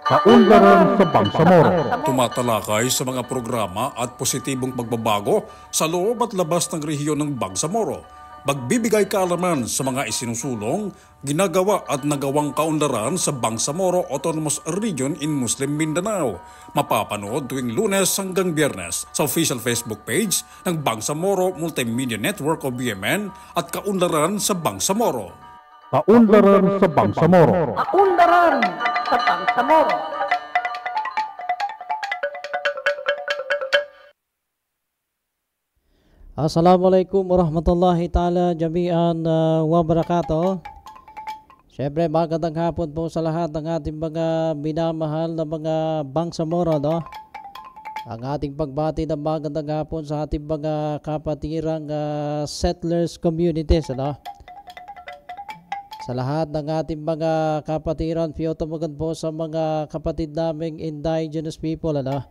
Kaunlaran sa Bangsamoro. Tumatalakay sa mga programa at positibong pagbabago sa loob at labas ng rehiyon ng Bangsamoro. Magbibigay kaalaman sa mga isinusulong, ginagawa at nagawang kaunlaran sa Bangsamoro Autonomous Region in Muslim Mindanao. Mapapanood tuwing Lunes hanggang Biyernes sa official Facebook page ng Bangsamoro Multimedia Network o BMN at Kaunlaran sa Bangsamoro. Kaunlaran sa Bangsamoro. Kaunlaran sa Bangsamoro. Assalamualaikum warahmatullahi ta'ala jami'an wa barakatuh. Siyempre magandang hapon po sa lahat ng ating mga minamahal na mga Bangsamoro, no? Ang ating pagbati ng magandang hapon sa ating mga kapatirang settlers communities, no? Sa lahat ng ating mga kapatiran, piyotamagan po sa mga kapatid naming indigenous people, ano?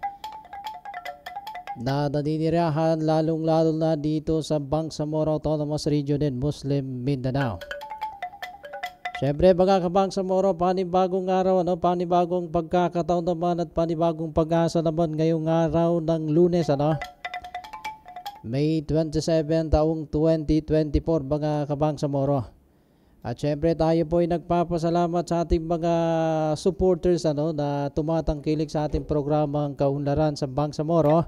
Na naninirahan lalong-lalo na dito sa Bangsamoro Autonomous Region in Muslim Mindanao. Siyempre mga kabangsamoro, panibagong araw, ano? Panibagong pagkakataon naman at panibagong pag-asa naman ngayong araw ng Lunes, ano? May 27 taong 2024 mga kabangsamoro. At syempre tayo po ay nagpapasalamat sa ating mga supporters, ano, na tumatangkilik sa ating programang Kaunlaran sa Bangsamoro,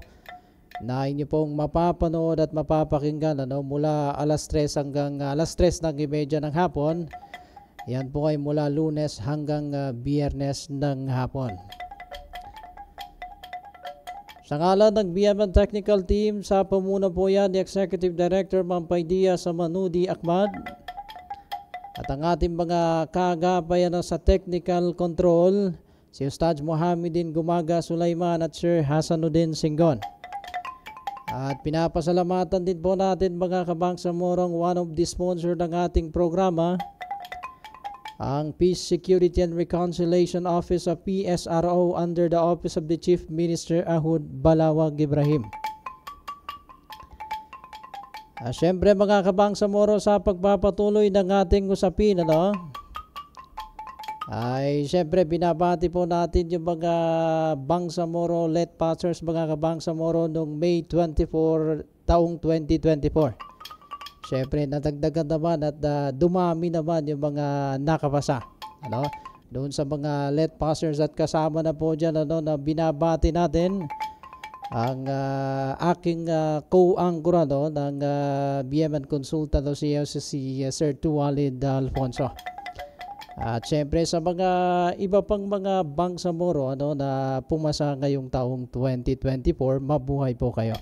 na inyo pong mapapanood at mapapakinggan, ano, mula alas 3 hanggang alas 3 ng imedya ng hapon. Yan po ay mula Lunes hanggang Biyernes ng hapon. Sa ngalan ng BMN Technical Team, sa pamuna po yan ni Executive Director Mampaydia Samanudi Ahmad. At ang ating mga kagabayan sa technical control, si Ustad Mohamedin Gumaga Sulaiman at Sir Hasanuddin Singgon. At pinapasalamatan din po natin mga kabangsamorong one of the sponsor ng ating programa, ang Peace, Security and Reconciliation Office of PSRO under the Office of the Chief Minister Ahud Balawag Ibrahim. Siyempre mga kabangsamoro, sa pagpapatuloy ng ating usapin, ano, ay siyempre binabati po natin yung mga Bangsamoro Let Passers mga kabangsamoro noong May 24 taong 2024. Siyempre natagdagan naman at dumami naman yung mga nakapasa, ano, doon sa mga Let Passers, at kasama na po dyan, ano, na binabati natin ang aking co-anchor, no, ng BMN Consultant, no, si Sir Tuwalid Alfonso. At syempre sa mga iba pang mga Bangsamoro, ano, na pumasa ngayong taong 2024, mabuhay po kayo.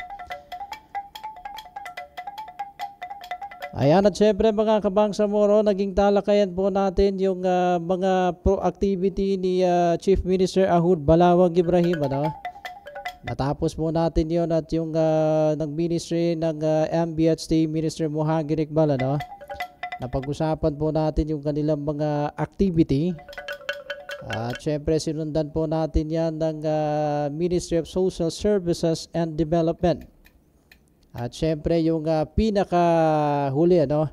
Ayan, at syempre mga kabangsamoro, naging talakayan po natin yung mga pro-activity ni Chief Minister Ahud Balawag Ibrahim, ano? Natapos po natin yon, at yung ng Ministry ng MBHT Minister Mohagir Iqbal, ano? Napag-usapan po natin yung kanilang mga activity. At syempre sinundan po natin yan ng Ministry of Social Services and Development. At syempre yung pinakahuli, ano,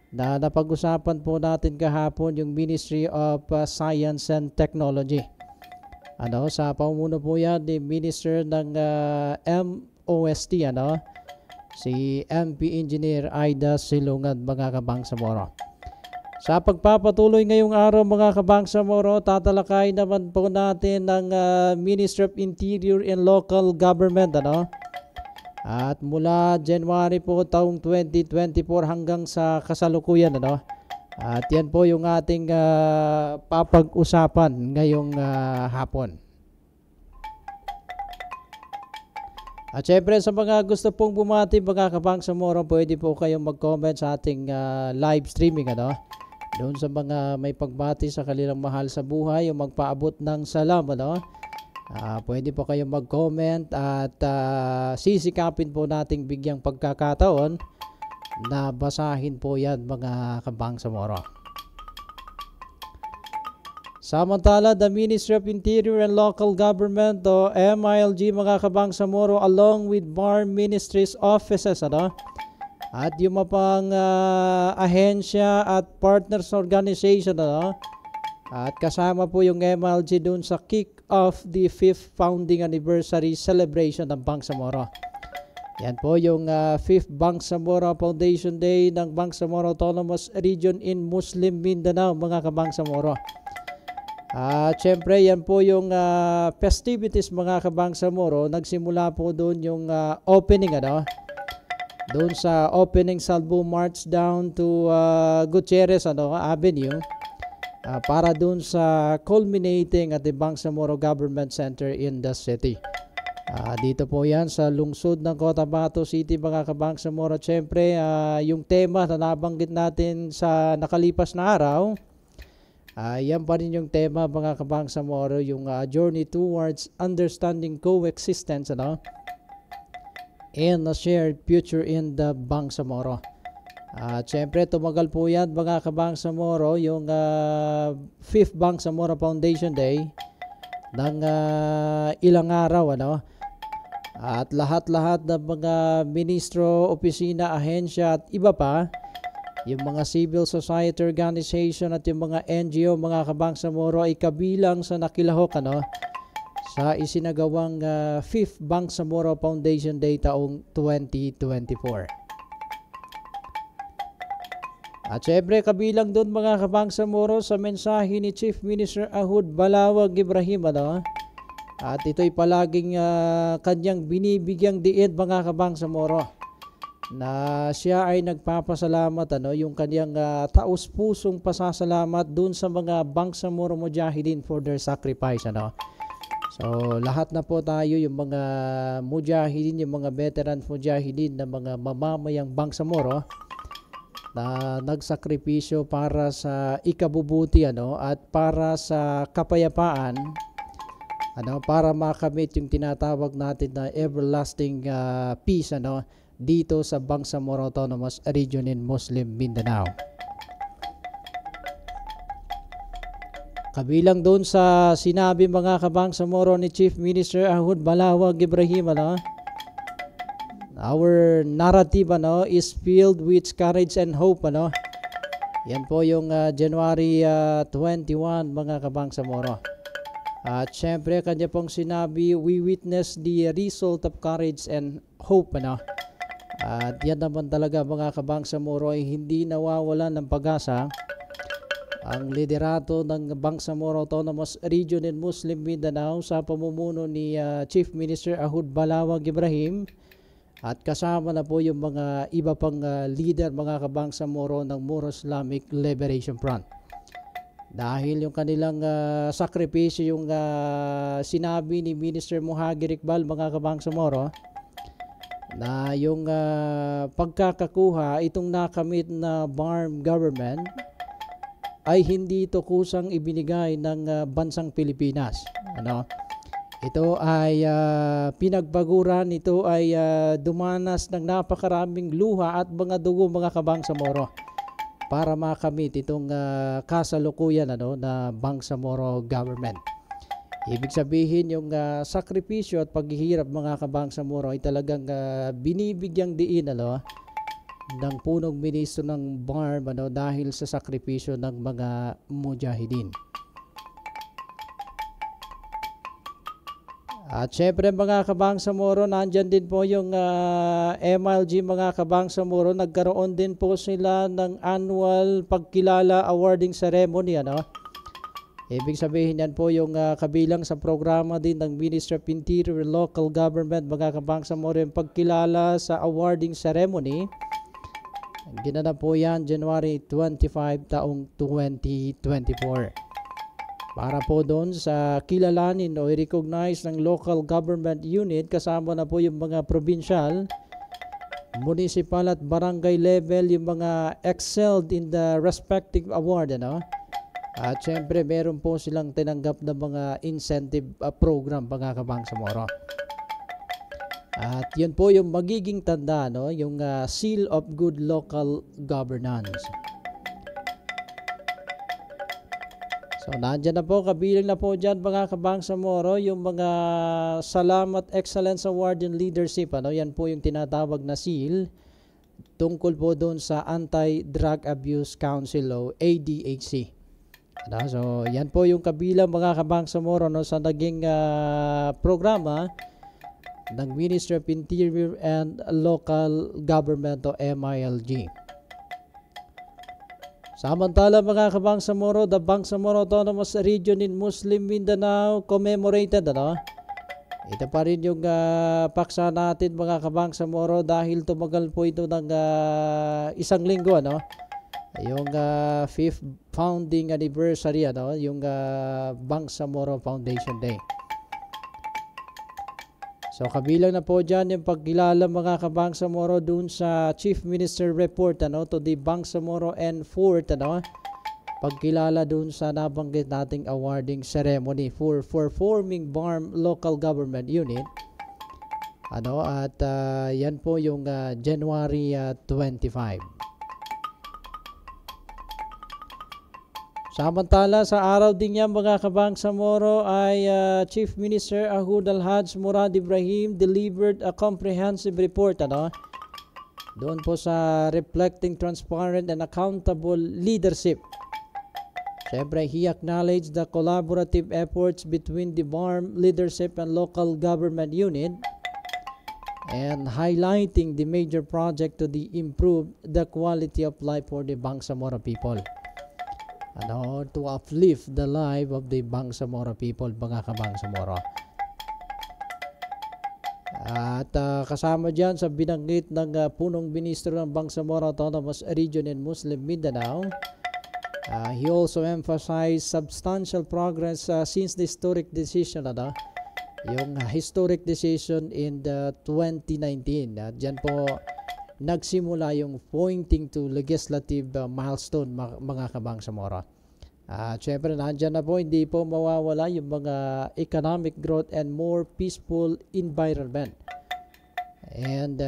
na napag-usapan po natin kahapon, yung Ministry of Science and Technology. Ano, sa pamuno po yan ni Minister ng MOST, ano, si MP Engineer Aida Silungan mga kabangsamoro. Sa pagpapatuloy ngayong araw mga kabangsamoro, tatalakay naman po natin ng Ministry of Interior and Local Government, ano. At mula January po taong 2024 hanggang sa kasalukuyan, ano. At yan po yung ating papag-usapan ngayong hapon. At syempre sa mga gusto pong bumati mga kabangsamoro, pwede po kayong mag-comment sa ating live streaming, ano, doon sa mga may pagbati sa kanilang mahal sa buhay o magpaabot ng salam, ano. Pwede po kayong mag-comment at sisikapin po nating bigyang pagkakataon na basahin po yan mga kabangsamoro. Samantala, the Ministry of Interior and Local Government o MILG mga kabangsamoro, along with BAR Ministries offices, ano, at yung mapang ahensya at partners organization, ano, At kasama po yung MLG dun sa kick-off the 5th founding anniversary celebration ng Bangsamoro. Yan po yung 5th Bangsamoro Foundation Day ng Bangsamoro Autonomous Region in Muslim Mindanao, mga kabangsamoro. At syempre yan po yung festivities, mga kabangsamoro. Nagsimula po doon yung opening, doon sa opening Salvo March down to Gutierrez Avenue, para doon sa culminating at the Bangsamoro Government Center in the city. Dito po yan sa lungsod ng Cotabato City, mga kabangsamoro. Siyempre, yung tema na nabanggit natin sa nakalipas na araw, yan pa rin yung tema, mga kabangsamoro, yung journey towards understanding coexistence and a shared future in the Bangsamoro. Siyempre, tumagal po yan, mga kabangsamoro, yung 5th Bangsamoro Foundation Day ng ilang araw, at lahat-lahat ng mga ministro, opisina, ahensya at iba pa, yung mga civil society organization at yung mga NGO, mga kabangsamoro, ay kabilang sa nakilahok sa isinagawang 5th Bangsamoro Foundation Day taong 2024. At syempre, kabilang doon, mga kabangsamoro, sa mensahe ni Chief Minister Ahud Balawag Ibrahim, at ito'y palaging kanyang binibigyang diin, mga kabangsamoro, na siya ay nagpapasalamat, yung kanyang taus-pusong pasasalamat dun sa mga Bangsamoro Mujahideen for their sacrifice, So, lahat na po tayo, yung mga Mujahideen, yung mga veteran Mujahideen na mga mamamayang Bangsamoro, na nagsakripisyo para sa ikabubuti at para sa kapayapaan, para makamit yung tinatawag natin na everlasting peace dito sa Bangsamoro Autonomous Region in Muslim Mindanao. Kabilang doon sa sinabi, mga kabangsamoro, ni Chief Minister Ahud Balawag Ibrahim, our narrative is filled with courage and hope. Yan po yung January 21, mga kabangsamoro. At syempre, kanya pong sinabi, we witness the result of courage and hope. At yan naman talaga, mga kabangsamoro, ay hindi nawawalan ng pag-asa ang liderato ng Bangsamoro Autonomous Region in Muslim Mindanao sa pamumuno ni Chief Minister Ahud Balawag Ibrahim, at kasama na po yung mga iba pang leader, mga kabangsamoro, ng Moro Islamic Liberation Front. Dahil yung kanilang sakripisyo, yung sinabi ni Minister Muhagir Iqbal, mga kabangsamoro, na yung pagkakakuha itong nakamit na BARM government ay hindi ito kusang ibinigay ng bansang Pilipinas. Ito ay pinagbaguran, ito ay dumanas ng napakaraming luha at mga dugo, mga kabangsamoro, para makamit itong kasalukuyan na Bangsamoro government. Ibig sabihin, yung sakripisyo at paghihirap, mga kabangsamoro, ay talagang binibigyang diin ng punong ministro ng BARM dahil sa sakripisyo ng mga Mujahideen. At syempre, mga kabangsamoro, nandyan din po yung MLG, mga kabangsamoro. Nagkaroon din po sila ng annual pagkilala awarding ceremony. Ibig sabihin, yan po yung kabilang sa programa din ng Ministry of Interior Local Government, mga kabangsamoro, yung pagkilala sa awarding ceremony. Ginanap po yan January 25 taong 2024. Para po doon sa kilalanin o i-recognize ng local government unit, kasama na po yung mga provincial, municipal at barangay level, yung mga excelled in the respective award. At syempre, meron po silang tinanggap na mga incentive program, mga kabangsamoro. At yun po yung magiging tanda, yung Seal of Good Local Governance. So, nandyan na po, kabilang na po dyan, mga kabangsamoro, yung mga Salamat Excellence Award in Leadership. Yan po yung tinatawag na seal, tungkol po doon sa Anti-Drug Abuse Council o ADHC. So, yan po yung kabilang mga kabangsamoro no, sa naging programa ng Ministry of Interior and Local Government o MILG. Samantala mga kabangsamoro, the Bangsamoro Autonomous Region in Muslim Mindanao commemorated ito pa rin yung paksa natin mga kabangsamoro dahil tumagal po ito ng isang linggo yung 5th founding anniversary yung Bangsamoro Foundation Day. So kabilang na po dyan yung pagkilala mga kabangsamoro dun sa Chief Minister Report to the Bangsamoro and 4th pagkilala dun sa nabanggit nating awarding ceremony for performing BARM Local Government Unit at yan po yung January 25. Samantala sa araw din yan mga kabangsamoro ay Chief Minister Ahud Al-Haj Murad Ibrahim delivered a comprehensive report doon po sa reflecting transparent and accountable leadership. Siyempre, he acknowledged the collaborative efforts between the BARM leadership and local government unit and highlighting the major project to improve the quality of life for the Bangsamoro people. To uplift the life of the Bangsamoro people, mga kabangsamoro. At kasama dyan sa binanggit ng punong ministro ng Bangsamoro Autonomous Region in Muslim Mindanao, he also emphasized substantial progress since the historic decision, yung historic decision in the 2019. Dyan po nagsimula yung pointing to legislative milestone mga kabangsamoro. Siyempre nandyan na po, hindi po mawawala yung mga economic growth and more peaceful environment. And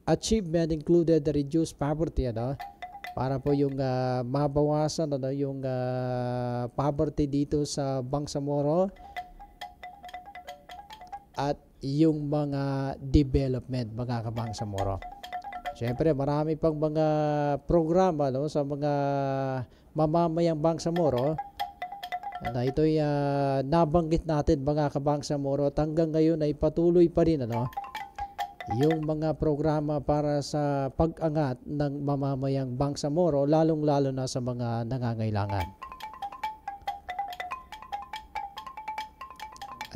achievement included the reduced poverty para po yung mabawasan yung poverty dito sa Bangsamoro at yung mga development mga kabangsamoro. Siyempre, marami pang mga programa sa mga mamamayang Bangsamoro na ito'y nabanggit natin mga kabangsamoro at hanggang ngayon ay patuloy pa rin yung mga programa para sa pag-angat ng mamamayang Bangsamoro lalong-lalo na sa mga nangangailangan.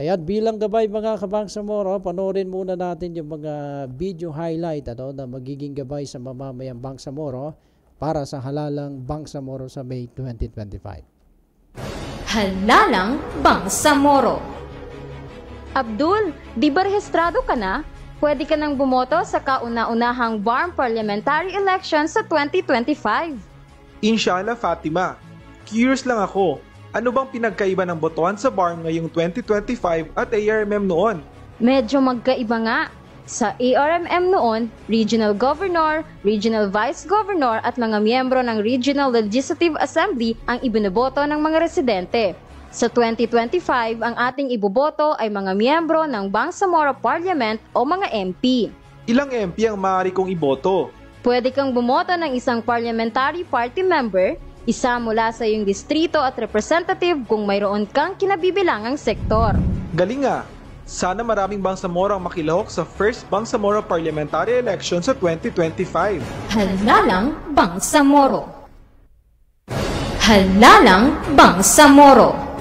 Ayan, bilang gabay mga kabangsamoro, panoorin muna natin yung mga video highlight na magiging gabay sa mamamayang Bangsamoro para sa halalang Bangsamoro sa May 2025. Halalang Bangsamoro. Abdul, di ba rehistrado ka na? Pwede ka nang bumoto sa kauna-unahang BARM Parliamentary Election sa 2025. Inshallah, Fatima. Curious lang ako. Ano bang pinagkaiba ng botohan sa BARM ngayong 2025 at ARMM noon? Medyo magkaiba nga. Sa ARMM noon, Regional Governor, Regional Vice Governor at mga miyembro ng Regional Legislative Assembly ang ibinuboto ng mga residente. Sa 2025, ang ating iboboto ay mga miyembro ng Bangsamoro Parliament o mga MP. Ilang MP ang maaari kong iboto? Pwede kang bumoto ng isang parliamentary party member, isa mula sa iyong distrito at representative kung mayroon kang kinabibilangang sektor. Galing nga! Sana maraming Bangsamoro ang makilahok sa first Bangsamoro Parliamentary Election sa 2025. Halalang Bangsamoro. Halalang Bangsamoro.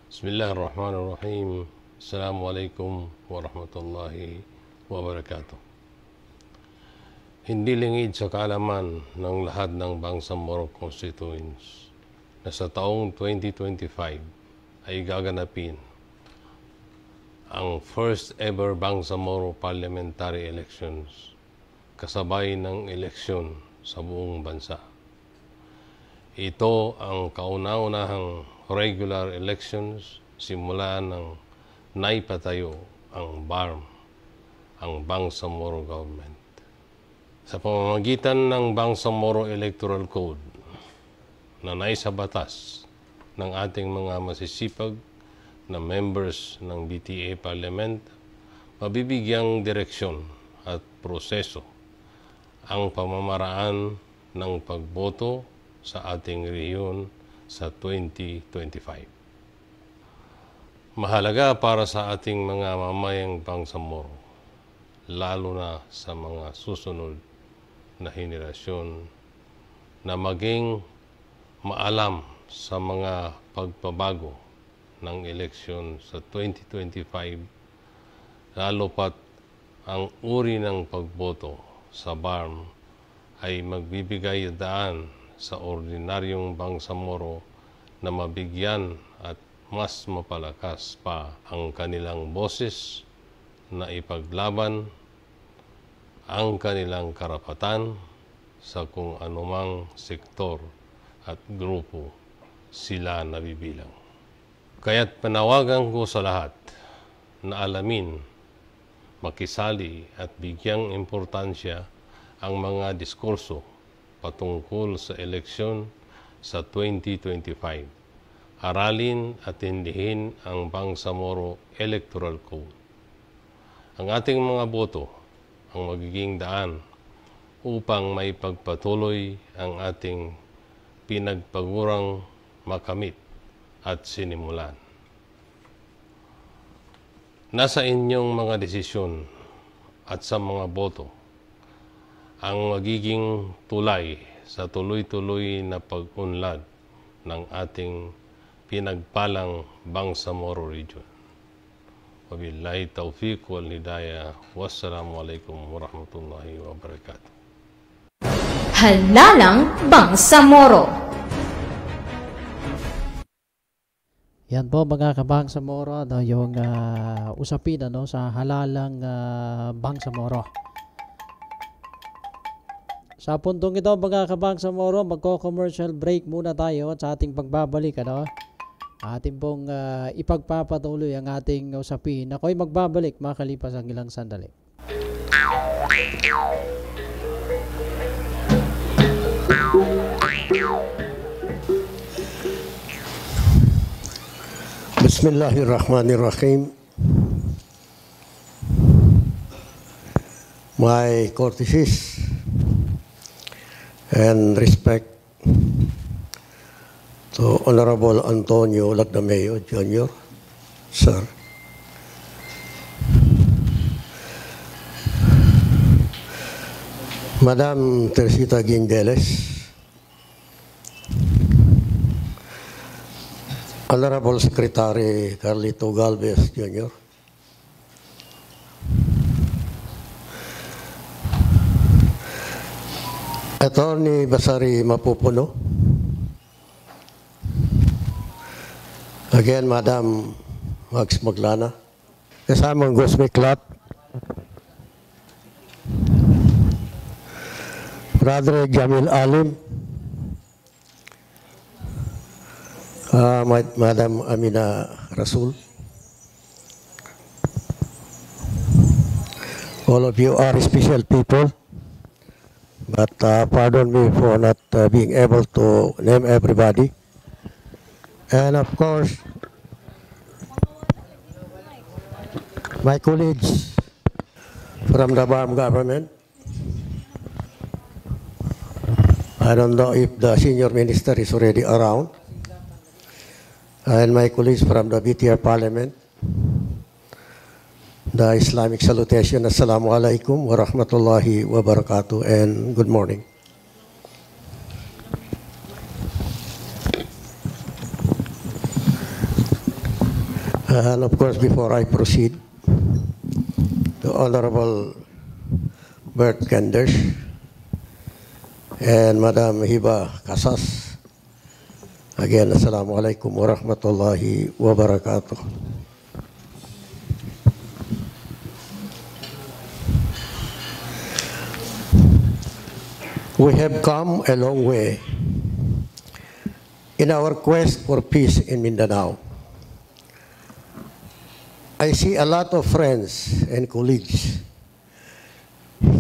Bismillahirrahmanirrahim. Assalamualaikum warahmatullahi wabarakatuh. Hindi lingid sa kaalaman ng lahat ng Bangsamoro constituents na sa taong 2025 ay gaganapin ang first ever Bangsamoro parliamentary elections kasabay ng eleksyon sa buong bansa. Ito ang kauna-unahang regular elections simula ng naipatayo ang BARM, ang Bangsamoro Government. Sa pamamagitan ng Bangsamoro Electoral Code na naisabatas ng ating mga masisipag na members ng BTA Parliament, mabibigyang direksyon at proseso ang pamamaraan ng pagboto sa ating rehiyon sa 2025. Mahalaga para sa ating mga mamayang Bangsamoro, lalo na sa mga susunod na henerasyon, na maging maalam sa mga pagbabago ng eleksyon sa 2025, lalo pat ang uri ng pagboto sa BARM ay magbibigay daan sa ordinaryong Bangsamoro na mabigyan at mas mapalakas pa ang kanilang boses na ipaglaban ang kanilang karapatan sa kung anumang sektor at grupo sila nabibilang. Kaya't panawagan ko sa lahat na alamin, makisali at bigyang importansya ang mga diskurso patungkol sa eleksyon sa 2025. Aralin at tindihin ang Bangsamoro Electoral Code. Ang ating mga boto ang magiging daan upang maipagpatuloy ang ating pinagpagurang makamit at sinimulan. Nasa inyong mga desisyon at sa mga boto ang magiging tulay sa tuloy-tuloy na pag-unlad ng ating pinagpalang Bangsamoro Region. Wabillahi taufiq wal hidayah. Wassalamualaikum warahmatullahi wabarakatuh. Halalang Bangsamoro. Yan po mga kabangsamoro, yung usapin sa halalang Bangsamoro. Sa puntong ito mga kabangsamoro, magko-commercial break muna tayo at sa ating pagbabalik ating pong ipagpapatuloy ang ating usapin. Ako'y magbabalik makalipas ang ilang sandali. Bismillahirrahmanirrahim. My courtesies and respect to Honorable Antonio Lagdameo Jr., sir. Madam Teresita Guindeles, Honorable Secretary Carlito Galvez Jr., Attorney Basari Mapupuno, again, Madam Max Maglana, kasamang Gosme Clat, Brother Jamil Alim, Madam Amina Rasul. All of you are special people, but pardon me for not being able to name everybody. And of course, my colleagues from the BARM government. I don't know if the senior minister is already around. And my colleagues from the BTR Parliament. The Islamic salutation, Assalamu alaikum wa rahmatullahi wa barakatuh, and good morning. And of course, before I proceed, the Honorable Bert Kenders and Madam Hiba Casas, again, Assalamu alaikum wa rahmatullahi wa barakatuh. We have come a long way in our quest for peace in Mindanao. I see a lot of friends and colleagues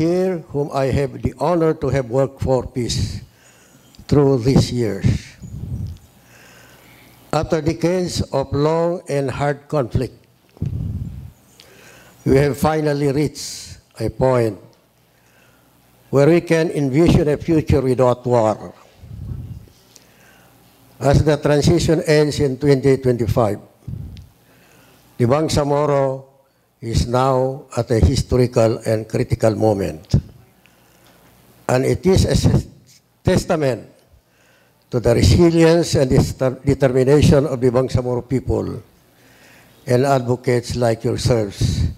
here whom I have the honor to have worked for peace through these years. After decades of long and hard conflict, we have finally reached a point where we can envision a future without war. As the transition ends in 2025, the Bangsamoro is now at a historical and critical moment. And it is a testament to the resilience and determination of the Bangsamoro people and advocates like yourselves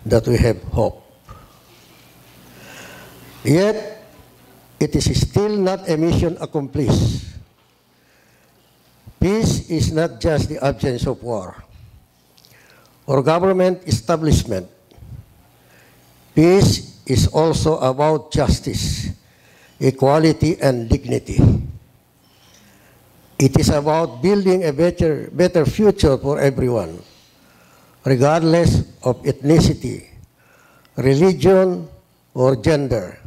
that we have hope. Yet, it is still not a mission accomplished. Peace is not just the absence of war or government establishment. Peace is also about justice, equality, and dignity. It is about building a better future for everyone, regardless of ethnicity, religion, or gender.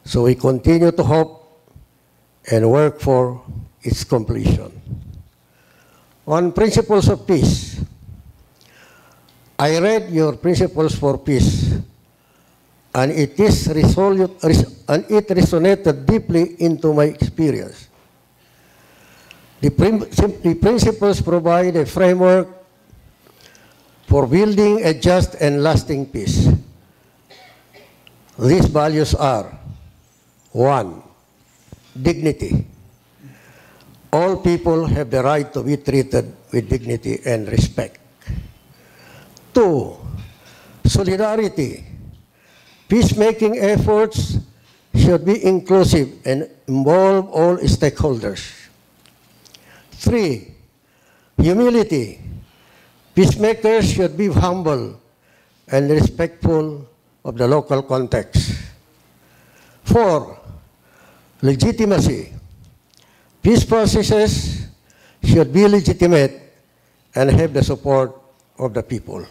So we continue to hope and work for its completion. On principles of peace, I read your principles for peace, and it resonated deeply into my experience. The principles provide a framework for building a just and lasting peace. These values are: 1, dignity. All people have the right to be treated with dignity and respect. 2, solidarity. Peacemaking efforts should be inclusive and involve all stakeholders. 3, humility. Peacemakers should be humble and respectful of the local context. 4, legitimacy. Peace processes should be legitimate and have the support of the people.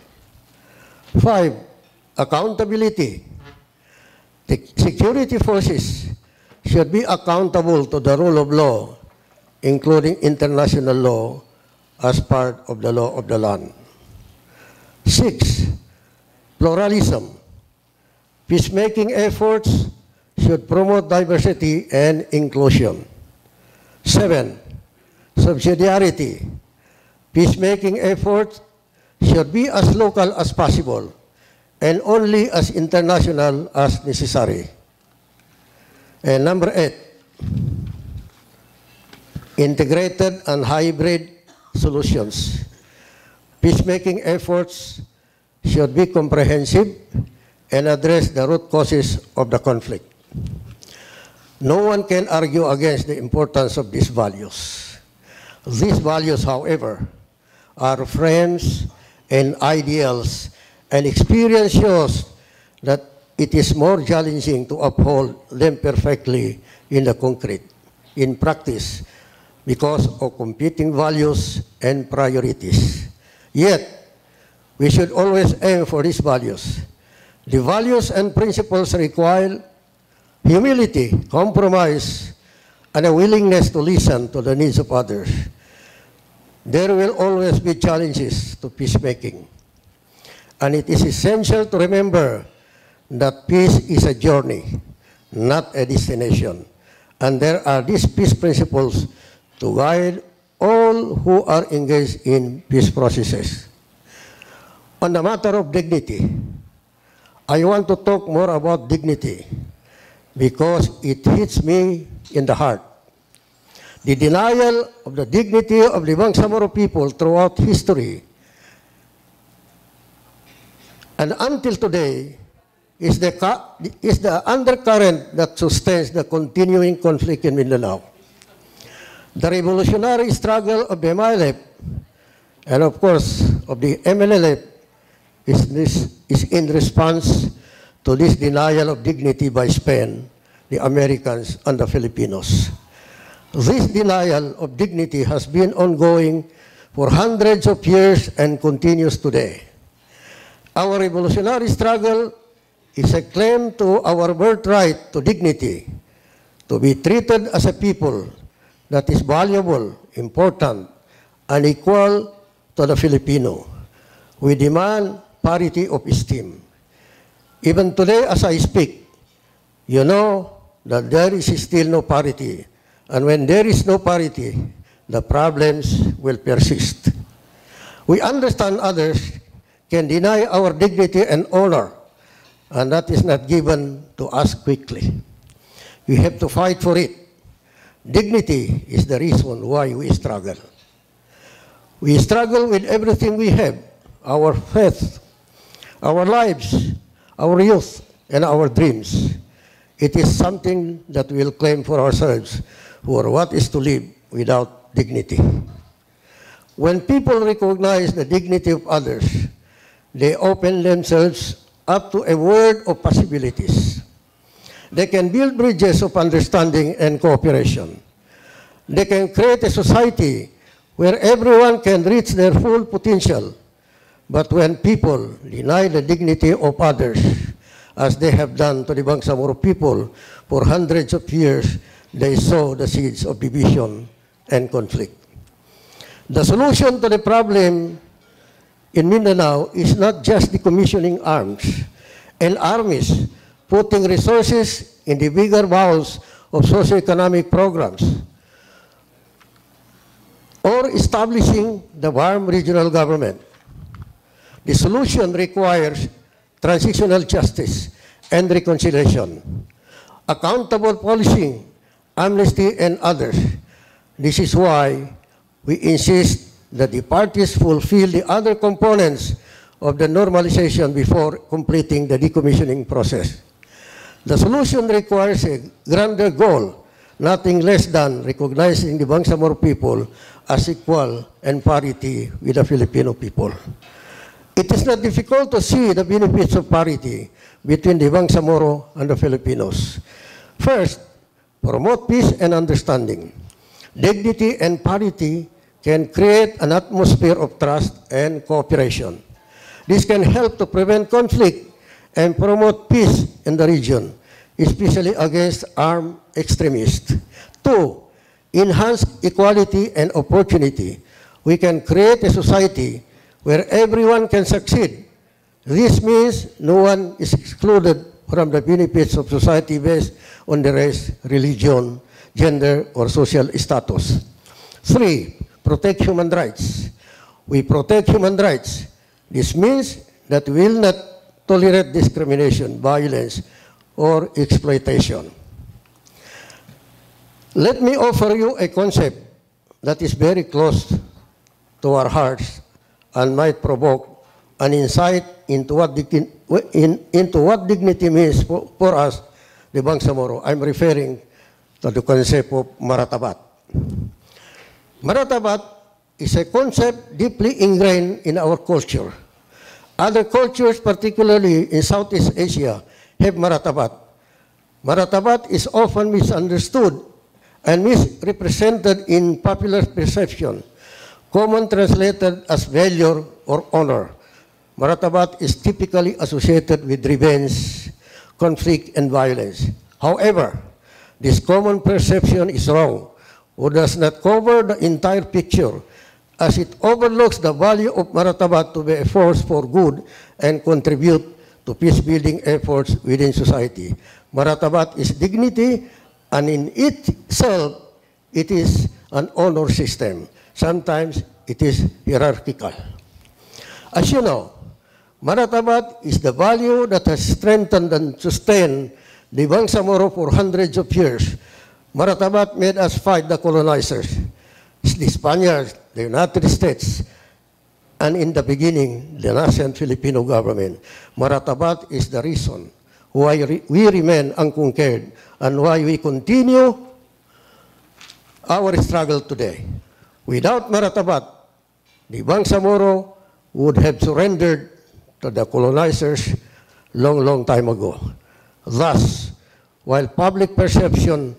5, accountability. The security forces should be accountable to the rule of law, including international law, as part of the law of the land. 6, pluralism. Peacemaking efforts should promote diversity and inclusion. 7, subsidiarity. Peacemaking efforts should be as local as possible and only as international as necessary. And number 8, integrated and hybrid solutions. Peacemaking efforts should be comprehensive and address the root causes of the conflict. No one can argue against the importance of these values. These values, however, are frames and ideals, and experience shows that it is more challenging to uphold them perfectly in the concrete, in practice, because of competing values and priorities. Yet, we should always aim for these values. The values and principles require humility, compromise, and a willingness to listen to the needs of others. There will always be challenges to peacemaking. And it is essential to remember that peace is a journey, not a destination. And there are these peace principles to guide all who are engaged in peace processes. On the matter of dignity, I want to talk more about dignity because it hits me in the heart. The denial of the dignity of the Bangsamoro people throughout history and until today is the undercurrent that sustains the continuing conflict in Mindanao. The revolutionary struggle of the MILF and of course of the MNLF is in response to this denial of dignity by Spain, the Americans, and the Filipinos. This denial of dignity has been ongoing for hundreds of years and continues today. Our revolutionary struggle is a claim to our birthright to dignity, to be treated as a people that is valuable, important, and equal to the Filipino. We demand parity of esteem. Even today, as I speak, You know that there is still no parity. And when there is no parity, the problems will persist. We understand others can deny our dignity and honor, and that is not given to us quickly. We have to fight for it. Dignity is the reason why we struggle. We struggle with everything we have, our faith, our lives, our youth, and our dreams. It is something that we will claim for ourselves for what is to live without dignity. When people recognize the dignity of others, they open themselves up to a world of possibilities. They can build bridges of understanding and cooperation. They can create a society where everyone can reach their full potential. But when people deny the dignity of others, as they have done to the Bangsamoro people for hundreds of years, they sow the seeds of division and conflict. The solution to the problem in Mindanao is not just decommissioning arms and armies, putting resources in the bigger bowls of socioeconomic programs, or establishing the BARM regional government. The solution requires transitional justice and reconciliation, accountable policing, amnesty, and others. This is why we insist that the parties fulfill the other components of the normalization before completing the decommissioning process. The solution requires a grander goal, nothing less than recognizing the Bangsamoro people as equal and parity with the Filipino people. It is not difficult to see the benefits of parity between the Bangsamoro and the Filipinos. First, promote peace and understanding. Dignity and parity can create an atmosphere of trust and cooperation. This can help to prevent conflict and promote peace in the region, especially against armed extremists. Two, enhance equality and opportunity. We can create a society where everyone can succeed. This means no one is excluded from the benefits of society based on the race, religion, gender, or social status. Three, protect human rights. We protect human rights. This means that we will not tolerate discrimination, violence, or exploitation. Let me offer you a concept that is very close to our hearts and might provoke an insight into what dignity means for us, the Bangsamoro. I'm referring to the concept of maratabat. Maratabat is a concept deeply ingrained in our culture. Other cultures, particularly in Southeast Asia, have maratabat. Maratabat is often misunderstood and misrepresented in popular perception, common translated as valor or honor. Maratabat is typically associated with revenge, conflict, and violence. However, this common perception is wrong, or does not cover the entire picture, as it overlooks the value of maratabat to be a force for good and contribute to peace-building efforts within society. Maratabat is dignity, and in itself, it is an honor system. Sometimes it is hierarchical. As you know, maratabat is the value that has strengthened and sustained the Bangsamoro for hundreds of years. Maratabat made us fight the colonizers, the Spaniards, the United States, and in the beginning, the nascent Filipino government. Maratabat is the reason why we remain unconquered and why we continue our struggle today. Without maratabat, the Bangsamoro would have surrendered to the colonizers long time ago. Thus, while public perception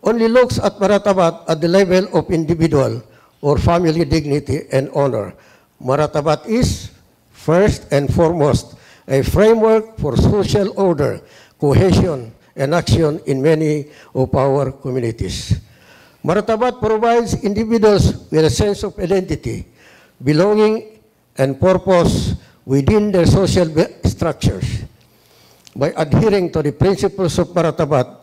only looks at maratabat at the level of individual or family dignity and honor, maratabat is, first and foremost, a framework for social order, cohesion, and action in many of our communities. Maratabat provides individuals with a sense of identity, belonging, and purpose within their social structures. By adhering to the principles of Maratabat,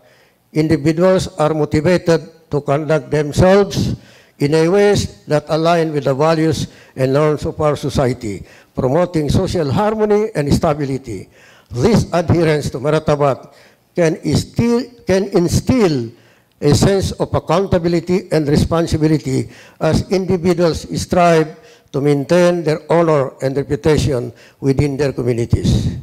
individuals are motivated to conduct themselves in a ways that align with the values and norms of our society, promoting social harmony and stability. This adherence to Maratabat can instill a sense of accountability and responsibility as individuals strive to maintain their honor and reputation within their communities.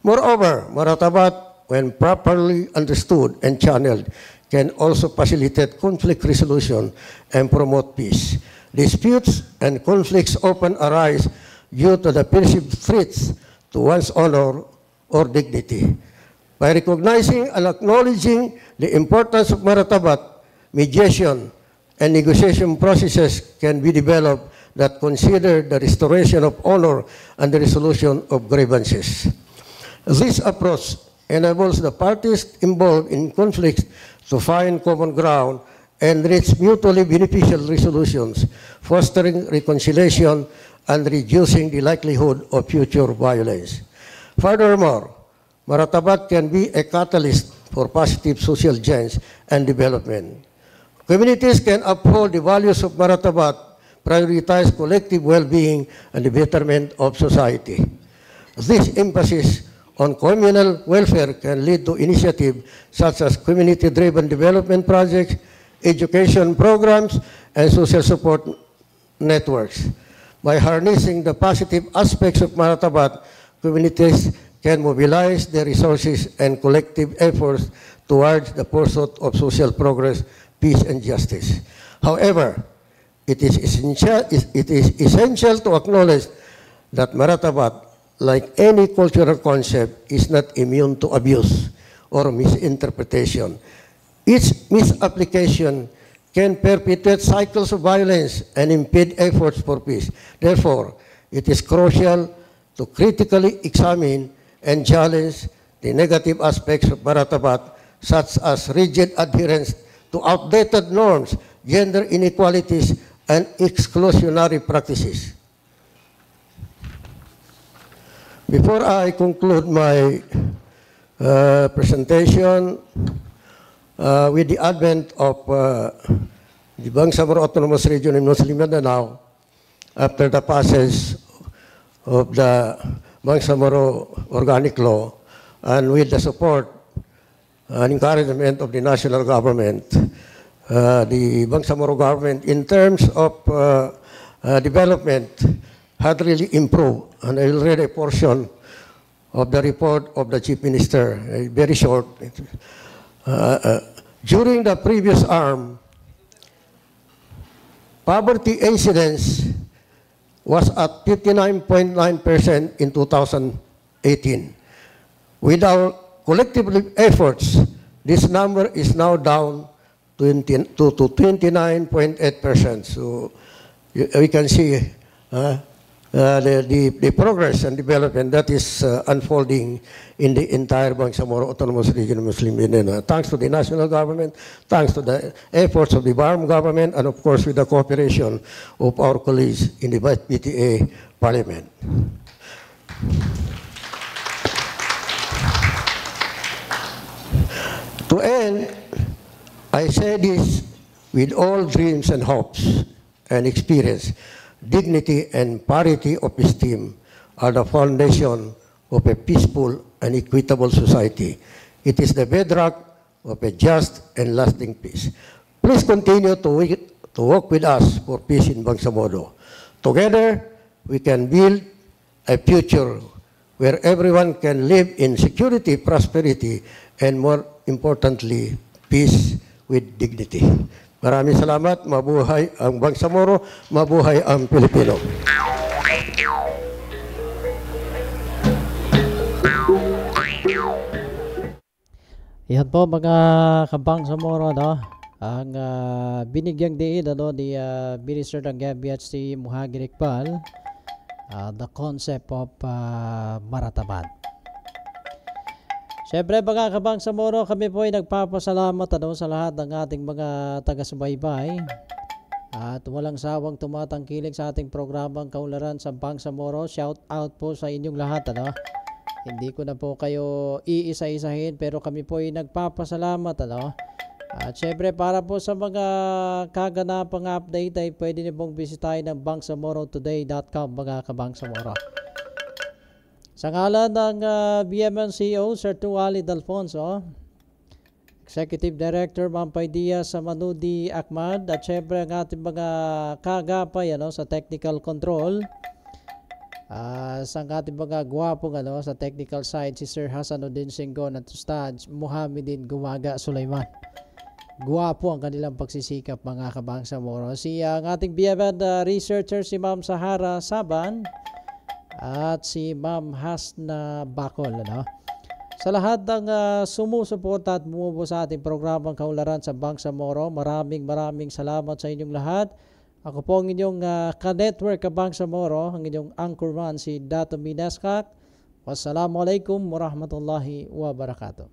Moreover, Maratabat, when properly understood and channeled, can also facilitate conflict resolution and promote peace. Disputes and conflicts often arise due to the perceived threats to one's honor or dignity. By recognizing and acknowledging the importance of Maratabat, mediation and negotiation processes can be developed that consider the restoration of honor and the resolution of grievances. This approach enables the parties involved in conflicts to find common ground and reach mutually beneficial resolutions, fostering reconciliation and reducing the likelihood of future violence. Furthermore, Maratabat can be a catalyst for positive social change and development. Communities can uphold the values of Maratabat, prioritize collective well-being and the betterment of society. This emphasis on communal welfare can lead to initiatives such as community-driven development projects, education programs, and social support networks. By harnessing the positive aspects of Maratabat, communities can mobilize their resources and collective efforts towards the pursuit of social progress, peace, and justice. However, it is essential to acknowledge that Maratabat, like any cultural concept, is not immune to abuse or misinterpretation. Its misapplication can perpetuate cycles of violence and impede efforts for peace. Therefore, it is crucial to critically examine and challenge the negative aspects of Maratabat, such as rigid adherence to outdated norms, gender inequalities, and exclusionary practices. Before I conclude my presentation, with the advent of the Bangsamoro Autonomous Region in Muslim Mindanao, after the passage of the Bangsamoro Organic Law, and with the support and encouragement of the national government, the Bangsamoro government, in terms of development, had really improved. And I will read a portion of the report of the Chief Minister, very short. During the previous arm, poverty incidence was at 59.9% in 2018. With our collective efforts, this number is now down to 29.8%. So we can see the progress and development that is unfolding in the entire Bangsamoro Autonomous Region of Muslim Mindanao. Thanks to the national government, thanks to the efforts of the BARM government, and of course with the cooperation of our colleagues in the BTA Parliament. To end, I say this with all dreams and hopes and experience. Dignity and parity of esteem are the foundation of a peaceful and equitable society. It is the bedrock of a just and lasting peace. Please continue to work with us for peace in Bangsamoro. Together, we can build a future where everyone can live in security, prosperity, and more importantly, peace with dignity. Maraming salamat, mabuhay ang Bangsamoro, mabuhay ang Pilipino. Yan po mga kabangsamoro, no? Ang binigyang diin ni Minister ng Gambia at si Muhagir Iqbal, the concept of Maratabat. Siyempre mga kabangsamoro, kami po ay nagpapasalamat sa lahat ng ating mga taga-subaybay at walang sawang tumatangkilik sa ating programang Kaunlaran sa Bangsamoro. Shout out po sa inyong lahat. Hindi ko na po kayo iisa-isahin pero kami po ay nagpapasalamat. At syempre para po sa mga kaganapang update ay pwede niyo pong bisitahin ng bangsamorotoday.com mga kabangsamoro. Sa ngalan ng BMN CEO Sir Tuwalid Alfonso, Executive Director Mampay Diaz sa Manudi Ahmad, at syempre ang ating mga kagapay sa technical control, sa ating mga gwapong sa technical side, si Sir Hasanuddin Singgon at Ustad Muhammadin Gumaga Sulaiman. Gwapo ang kanilang pagsisikap mga kabangsamoro. Ang ating BMN researcher si Ma'am Sahara Saban at si Ma'am Hasna Bacol. Sa lahat ng sumusuporta at bumubo sa ating programang Kaunlaran sa Bangsamoro, maraming salamat sa inyong lahat. Ako po ang inyong ka-network Kabangsamoro, ang inyong anchorman si Dato Minaskak. Wassalamualaikum warahmatullahi wabarakatuh.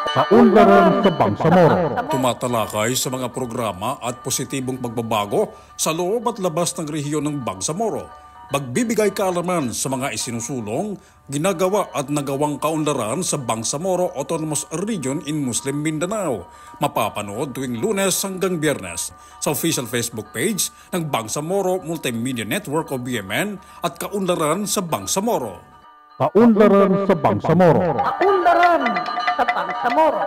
Kaunlaran sa Bangsamoro. Tumatalakay sa mga programa at positibong pagbabago sa loob at labas ng rehiyon ng Bangsamoro. Magbibigay kaalaman sa mga isinusulong, ginagawa at nagawang kaunlaran sa Bangsamoro Autonomous Region in Muslim Mindanao. Mapapanood tuwing Lunes hanggang Biyernes sa official Facebook page ng Bangsamoro Multimedia Network o BMN at Kaunlaran sa Bangsamoro. Kaunlaran sa Bangsamoro. Kaunlaran sa Bangsamoro.